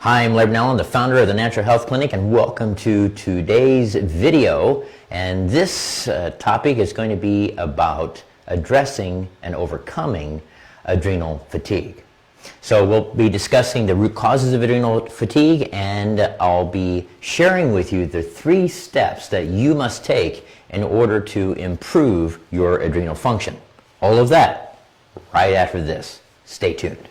Hi, I'm Labron, the founder of the Natural Health Clinic, and welcome to today's video. And this topic is going to be about addressing and overcoming adrenal fatigue. So we'll be discussing the root causes of adrenal fatigue, and I'll be sharing with you the 3 steps that you must take in order to improve your adrenal function. All of that right after this. Stay tuned.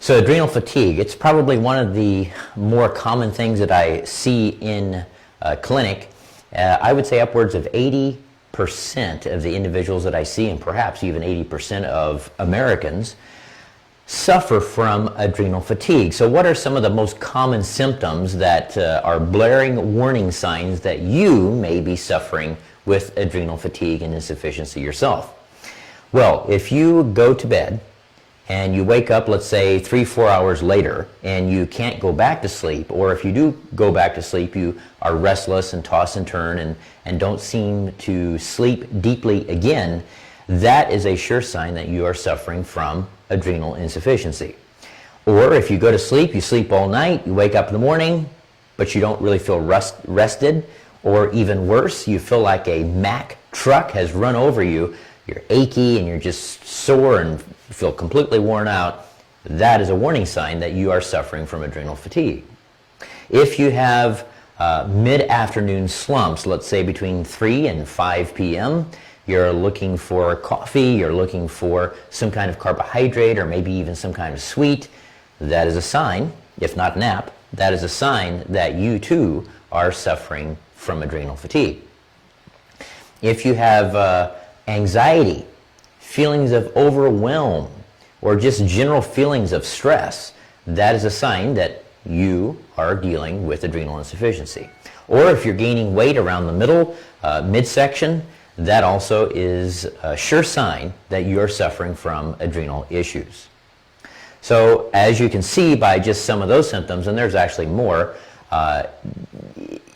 So adrenal fatigue, it's probably one of the more common things that I see in clinic. I would say upwards of 80% of the individuals that I see, and perhaps even 80% of Americans, suffer from adrenal fatigue. So what are some of the most common symptoms that are blaring warning signs that you may be suffering with adrenal fatigue and insufficiency yourself? Well, if you go to bed and you wake up, let's say 3-4 hours later, and you can't go back to sleep, or if you do go back to sleep, you are restless and toss and turn and don't seem to sleep deeply again, that is a sure sign that you are suffering from adrenal insufficiency. Or if you go to sleep, you sleep all night, you wake up in the morning, but you don't really feel rested, or even worse, you feel like a Mack truck has run over you, you're achy and you're just sore and feel completely worn out, that is a warning sign that you are suffering from adrenal fatigue. If you have mid-afternoon slumps, let's say between 3 and 5 p.m., you're looking for coffee, you're looking for some kind of carbohydrate or maybe even some kind of sweet, that is a sign, if not nap, that is a sign that you too are suffering from adrenal fatigue. If you have anxiety, feelings of overwhelm, or just general feelings of stress, that is a sign that you are dealing with adrenal insufficiency. Or if you're gaining weight around the middle, midsection, that also is a sure sign that you're suffering from adrenal issues. So as you can see by just some of those symptoms, and there's actually more,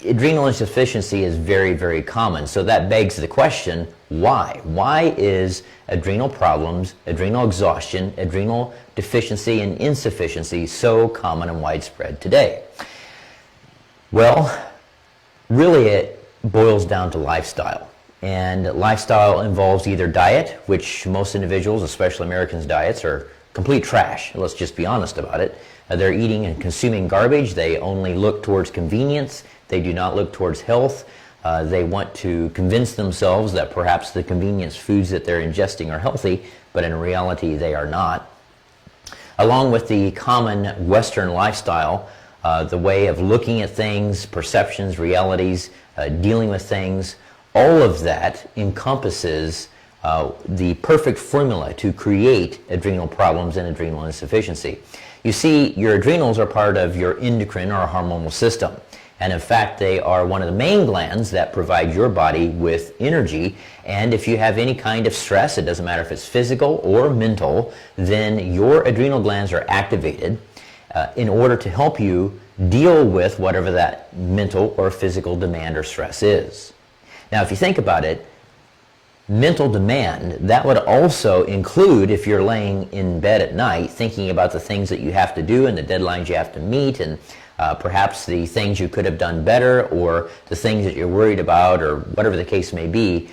adrenal insufficiency is very, very common. So that begs the question, why? Why is adrenal problems, adrenal exhaustion, adrenal deficiency, and insufficiency so common and widespread today? Well, really it boils down to lifestyle. And lifestyle involves either diet, which most individuals, especially Americans' diets, are complete trash. Let's just be honest about it. They're eating and consuming garbage. They only look towards convenience. They do not look towards health. They want to convince themselves that perhaps the convenience foods that they're ingesting are healthy, but in reality they are not. Along with the common Western lifestyle, the way of looking at things, perceptions, realities, dealing with things, all of that encompasses the perfect formula to create adrenal problems and adrenal insufficiency. You see, your adrenals are part of your endocrine or hormonal system. And in fact, they are one of the main glands that provide your body with energy. And if you have any kind of stress, it doesn't matter if it's physical or mental, then your adrenal glands are activated in order to help you deal with whatever that mental or physical demand or stress is. Now, if you think about it, mental demand, that would also include if you're laying in bed at night thinking about the things that you have to do and the deadlines you have to meet and perhaps the things you could have done better or the things that you're worried about or whatever the case may be,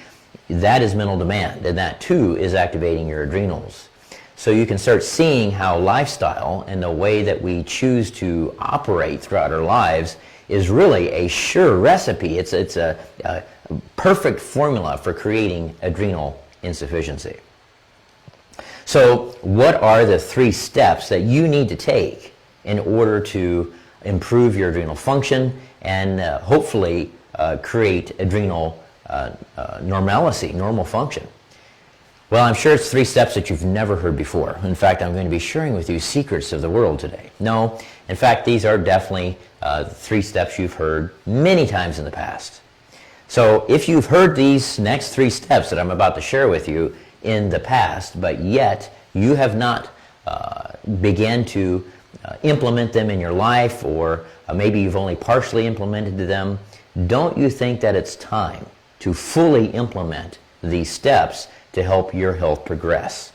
that is mental demand, and that too is activating your adrenals. So you can start seeing how lifestyle and the way that we choose to operate throughout our lives is really a sure recipe. It's a perfect formula for creating adrenal insufficiency. So what are the 3 steps that you need to take in order to improve your adrenal function and hopefully create adrenal normalcy, normal function? Well, I'm sure it's 3 steps that you've never heard before. In fact, I'm going to be sharing with you secrets of the world today. No, in fact, these are definitely 3 steps you've heard many times in the past. So if you've heard these next 3 steps that I'm about to share with you in the past, but yet you have not began to implement them in your life, or maybe you've only partially implemented them, don't you think that it's time to fully implement these steps to help your health progress?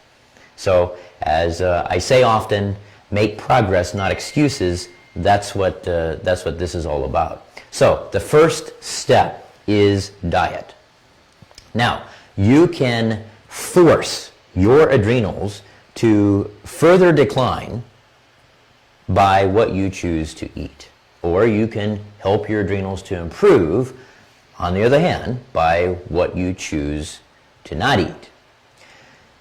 So, as I say often, make progress, not excuses. That's what this is all about. So, the first step is diet. Now, you can force your adrenals to further decline by what you choose to eat. Or you can help your adrenals to improve, on the other hand, by what you choose to not eat.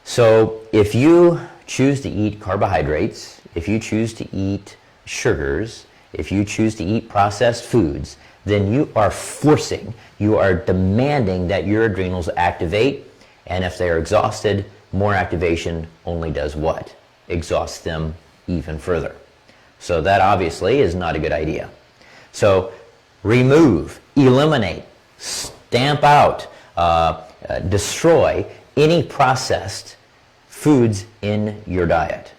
So if you choose to eat carbohydrates, if you choose to eat sugars, if you choose to eat processed foods, then you are forcing, you are demanding that your adrenals activate, and if they are exhausted, more activation only does what? Exhausts them even further. So that obviously is not a good idea. So remove, eliminate, stamp out, destroy any processed foods in your diet.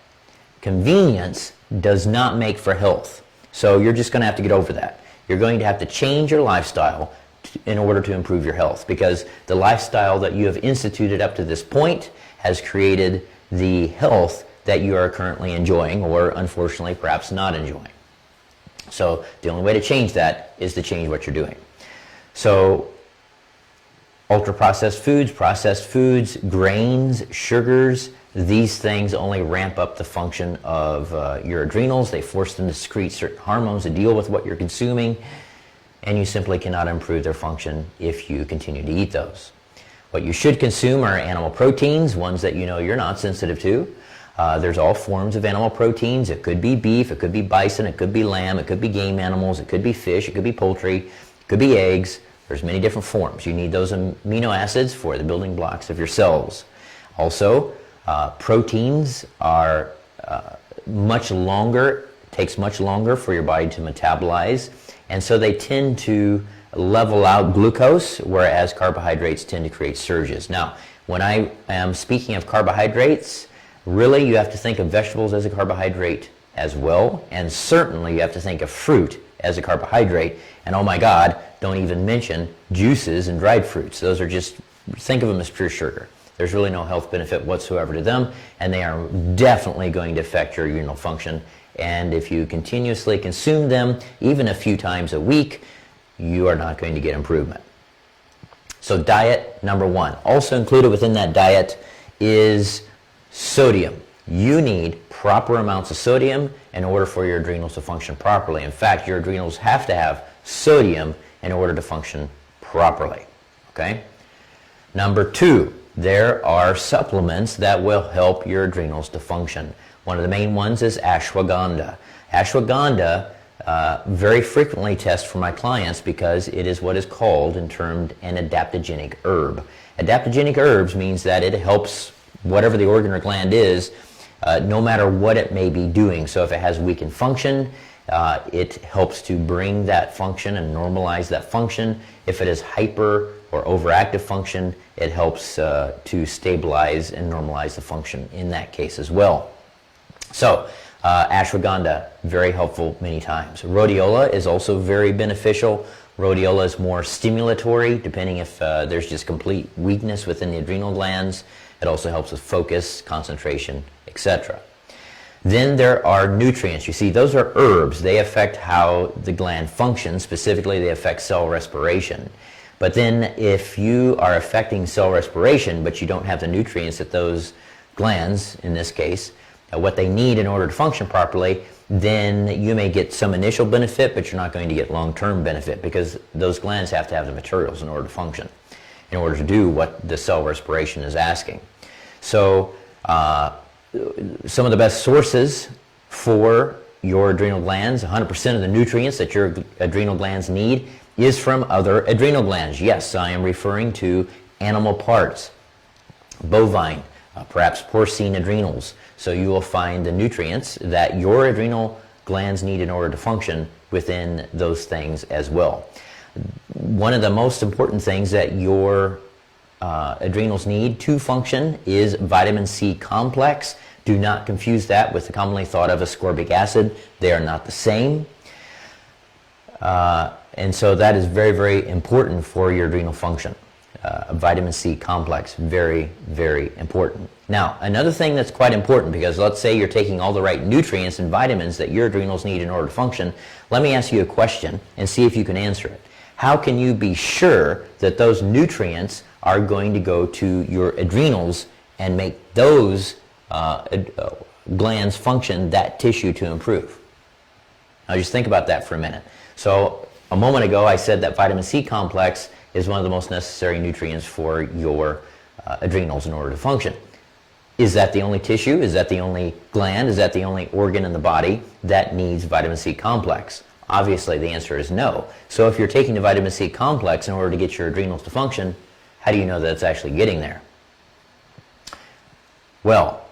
Convenience does not make for health. So you're just going to have to get over that. You're going to have to change your lifestyle in order to improve your health, because the lifestyle that you have instituted up to this point has created the health that you are currently enjoying, or unfortunately perhaps not enjoying. So the only way to change that is to change what you're doing. So ultra-processed foods, grains, sugars, these things only ramp up the function of your adrenals. They force them to secrete certain hormones to deal with what you're consuming, and you simply cannot improve their function if you continue to eat those. What you should consume are animal proteins, ones that you know you're not sensitive to. There's all forms of animal proteins. It could be beef, it could be bison, it could be lamb, it could be game animals, it could be fish, it could be poultry, it could be eggs. There's many different forms. You need those amino acids for the building blocks of your cells. Also, proteins are much longer, takes much longer for your body to metabolize, and so they tend to level out glucose, whereas carbohydrates tend to create surges. Now, when I am speaking of carbohydrates, really you have to think of vegetables as a carbohydrate as well, and certainly you have to think of fruit as a carbohydrate, and oh my God, don't even mention juices and dried fruits. Those are just, think of them as pure sugar. There's really no health benefit whatsoever to them, and they are definitely going to affect your adrenal function, and if you continuously consume them, even a few times a week, you are not going to get improvement. So diet, number one. Also included within that diet is sodium. You need proper amounts of sodium in order for your adrenals to function properly. In fact, your adrenals have to have sodium in order to function properly. Okay? Number two, there are supplements that will help your adrenals to function. One of the main ones is ashwagandha. Ashwagandha very frequently test for my clients because it is what is called and termed an adaptogenic herb. Adaptogenic herbs means that it helps whatever the organ or gland is, no matter what it may be doing. So if it has weakened function, it helps to bring that function and normalize that function. If it is hyper or overactive function, it helps to stabilize and normalize the function in that case as well. So ashwagandha, very helpful many times. Rhodiola is also very beneficial. Rhodiola is more stimulatory, depending if there's just complete weakness within the adrenal glands. It also helps with focus, concentration, etc. Then there are nutrients. You see, those are herbs. They affect how the gland functions. Specifically, they affect cell respiration. But then if you are affecting cell respiration, but you don't have the nutrients that those glands, in this case, what they need in order to function properly, then you may get some initial benefit, but you're not going to get long-term benefit because those glands have to have the materials in order to function, in order to do what the cell respiration is asking. So some of the best sources for your adrenal glands, 100% of the nutrients that your adrenal glands need is from other adrenal glands. Yes, I am referring to animal parts, bovine, perhaps porcine adrenals. So you will find the nutrients that your adrenal glands need in order to function within those things as well. One of the most important things that your adrenals need to function is vitamin C complex. Do not confuse that with the commonly thought of ascorbic acid. They are not the same. And so that is very, very important for your adrenal function. Vitamin C complex, very, very important. Now, another thing that's quite important, because let's say you're taking all the right nutrients and vitamins that your adrenals need in order to function, let me ask you a question and see if you can answer it. How can you be sure that those nutrients are going to go to your adrenals and make those glands function, that tissue to improve? Now just think about that for a minute. So a moment ago I said that vitamin C complex is one of the most necessary nutrients for your adrenals in order to function. Is that the only tissue? Is that the only gland? Is that the only organ in the body that needs vitamin C complex? Obviously the answer is no. So if you're taking the vitamin C complex in order to get your adrenals to function, how do you know that it's actually getting there? Well,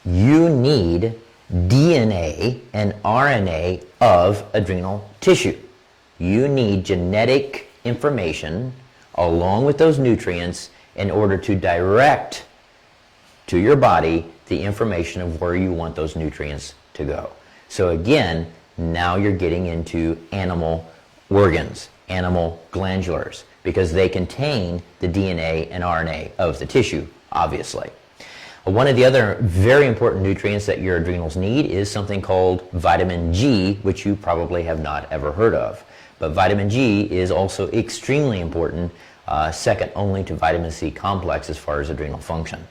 you need DNA and RNA of adrenal tissue. You need genetic information along with those nutrients in order to direct to your body the information of where you want those nutrients to go. So again, now you're getting into animal organs, animal glandulars, because they contain the DNA and RNA of the tissue, obviously. One of the other very important nutrients that your adrenals need is something called vitamin G, which you probably have not ever heard of. But vitamin G is also extremely important, second only to vitamin C complex as far as adrenal function.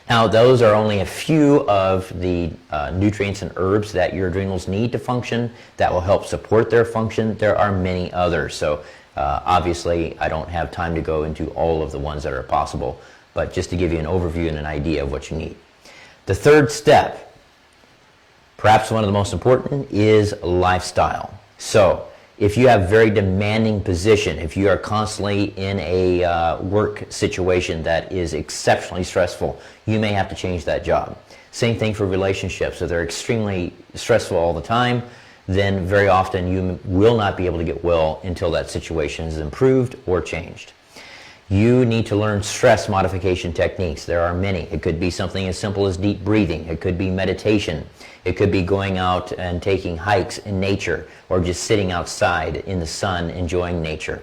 Now, those are only a few of the nutrients and herbs that your adrenals need to function that will help support their function. There are many others, so obviously I don't have time to go into all of the ones that are possible, but just to give you an overview and an idea of what you need. The third step, perhaps one of the most important, is lifestyle. So if you have a very demanding position, if you are constantly in a work situation that is exceptionally stressful, you may have to change that job. Same thing for relationships. If they're extremely stressful all the time, then very often you will not be able to get well until that situation is improved or changed. You need to learn stress modification techniques. There are many. It could be something as simple as deep breathing. It could be meditation. It could be going out and taking hikes in nature, or just sitting outside in the sun enjoying nature.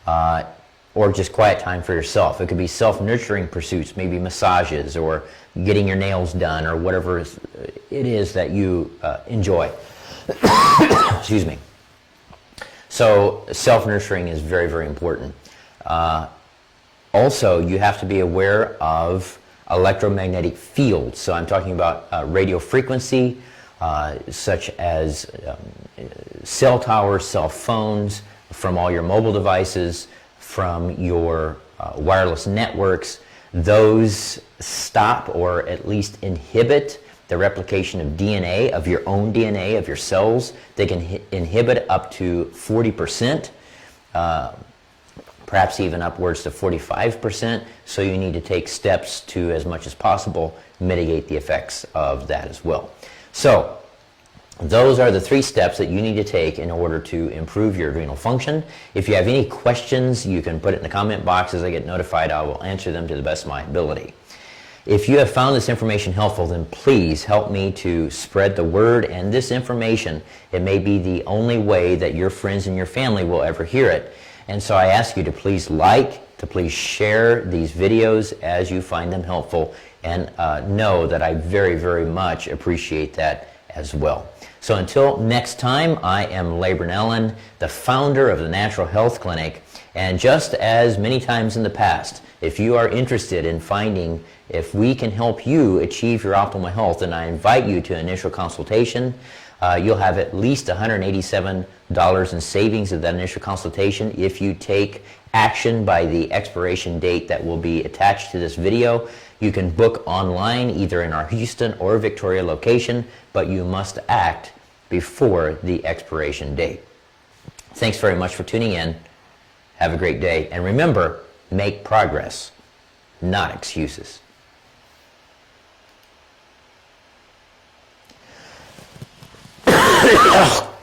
Or just quiet time for yourself. It could be self-nurturing pursuits, maybe massages or getting your nails done or whatever it is that you enjoy. Excuse me. So self-nurturing is very, very important. Also, you have to be aware of electromagnetic fields. So I'm talking about radio frequency, such as cell towers, cell phones, from all your mobile devices, from your wireless networks. Those stop or at least inhibit the replication of DNA, of your own DNA, of your cells. They can inhibit up to 40%. Perhaps even upwards to 45%, so you need to take steps to, as much as possible, mitigate the effects of that as well. So, those are the 3 steps that you need to take in order to improve your adrenal function. If you have any questions, you can put it in the comment box. As I get notified, I will answer them to the best of my ability. If you have found this information helpful, then please help me to spread the word and this information. It may be the only way that your friends and your family will ever hear it. And so I ask you to please to please share these videos as you find them helpful, and know that I very, very much appreciate that as well. So until next time, I am Labron, the founder of the Natural Health Clinic, and just as many times in the past, if you are interested in finding if we can help you achieve your optimal health, then I invite you to an initial consultation. You'll have at least $187 in savings of that initial consultation if you take action by the expiration date that will be attached to this video. You can book online either in our Houston or Victoria location, but you must act before the expiration date. Thanks very much for tuning in. Have a great day, and remember, make progress, not excuses. Ugh.